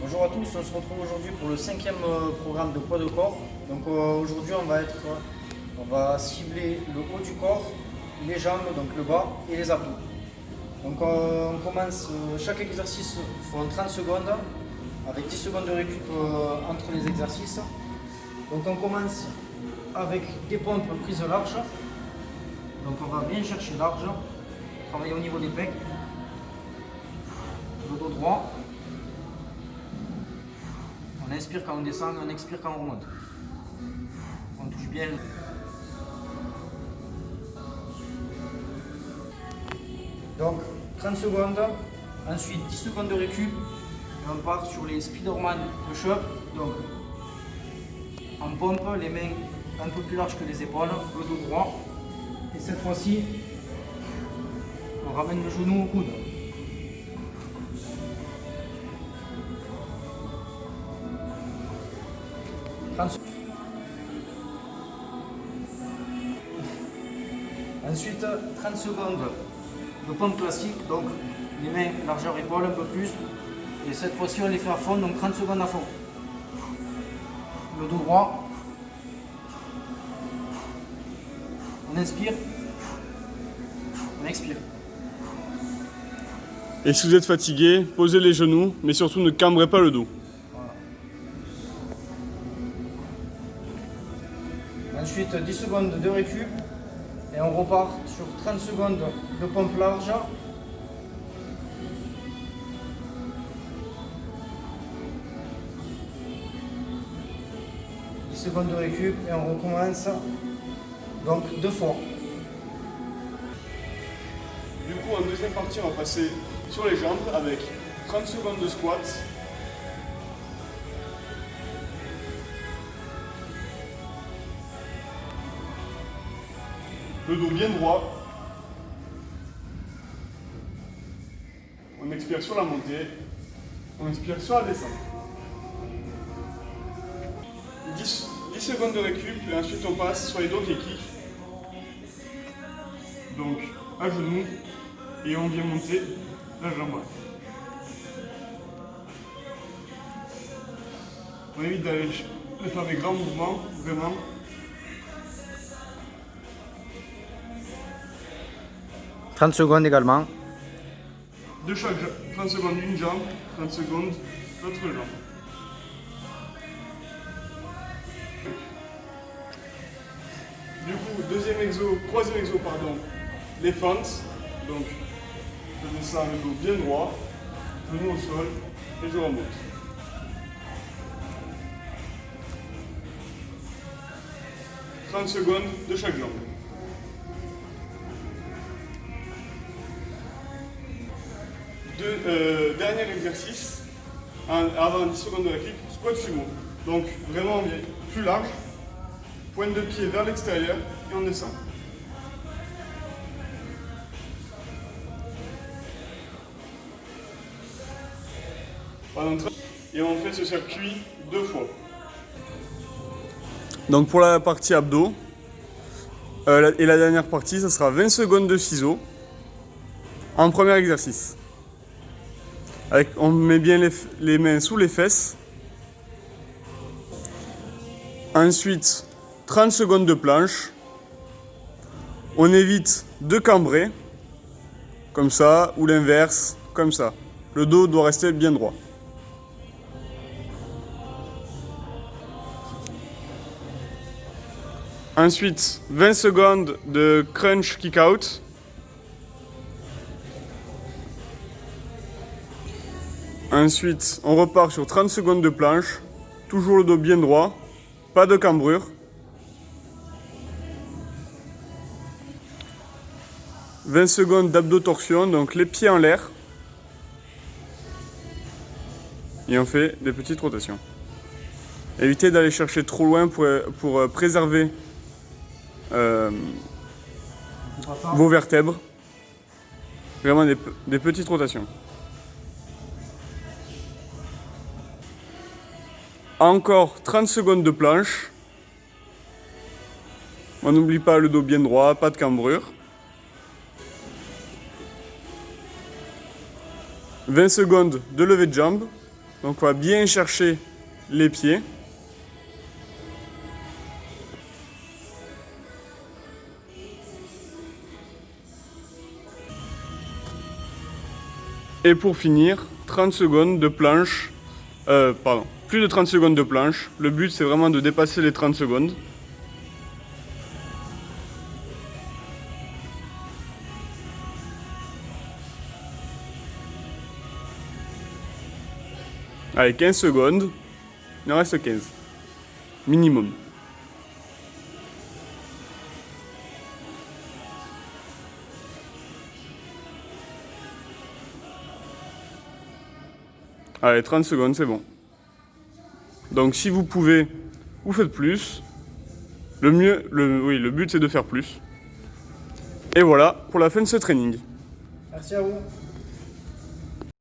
Bonjour à tous, on se retrouve aujourd'hui pour le 5e programme de poids de corps. Donc aujourd'hui on va cibler le haut du corps, les jambes, donc le bas et les abdos. Donc on commence, chaque exercice en 30 secondes avec 10 secondes de récup entre les exercices. Donc on commence avec des pompes prises larges. Donc on va bien chercher large, travailler au niveau des pecs, le dos droit. On inspire quand on descend, on expire quand on remonte. On touche bien. Donc 30 secondes, ensuite 10 secondes de récup et on part sur les Spiderman push-up. Donc en pompe, les mains un peu plus larges que les épaules, le dos droit. Et cette fois-ci, on ramène le genou au coude. Ensuite, 30 secondes de pompe classique, donc les mains largeur épaule un peu plus. Et cette fois-ci, on les fait à fond, donc 30 secondes à fond. Le dos droit. On inspire. On expire. Et si vous êtes fatigué, posez les genoux, mais surtout ne cambrez pas le dos. Voilà. Ensuite, 10 secondes de récup. Et on repart sur 30 secondes de pompe large. Secondes de récup et on recommence donc 2 fois. Du coup, en deuxième partie, on va passer sur les jambes avec 30 secondes de squat. Le dos bien droit. On expire sur la montée. On expire sur la descente. 10 secondes de récup et ensuite on passe sur les dos qui kick. Donc à genoux et on vient monter la jambe. On évite d'aller faire des grands mouvements, vraiment. « 30 secondes également. De chaque 30 secondes une jambe, 30 secondes l'autre jambe. Du coup, troisième exo, les fentes. Donc, je descends le dos bien droit, genou au sol et je remonte. « 30 secondes de chaque jambe. Dernier exercice, avant 10 secondes de récup, squat sumo. Donc, vraiment, on vient plus large. Pointe de pied vers l'extérieur et on descend. Et on fait ce circuit 2 fois. Donc pour la partie abdos, et la dernière partie, ça sera 20 secondes de ciseaux en premier exercice. On met bien les mains sous les fesses. Ensuite, 30 secondes de planche. On évite de cambrer, comme ça, ou l'inverse, comme ça. Le dos doit rester bien droit. Ensuite, 20 secondes de crunch kick-out. Ensuite, on repart sur 30 secondes de planche. Toujours le dos bien droit, pas de cambrure. 20 secondes d'abdos-torsion, donc les pieds en l'air. Et on fait des petites rotations. Évitez d'aller chercher trop loin pour préserver vos vertèbres. Vraiment des petites rotations. Encore 30 secondes de planche. On n'oublie pas le dos bien droit, pas de cambrure. 20 secondes de levée de jambe. Donc on va bien chercher les pieds. Et pour finir, 30 secondes de planche. Plus de 30 secondes de planche. Le but c'est vraiment de dépasser les 30 secondes. Allez, 15 secondes. Il en reste 15. Minimum. Allez, 30 secondes, c'est bon. Donc si vous pouvez, vous faites plus. Le but c'est de faire plus. Et voilà pour la fin de ce training. Merci à vous.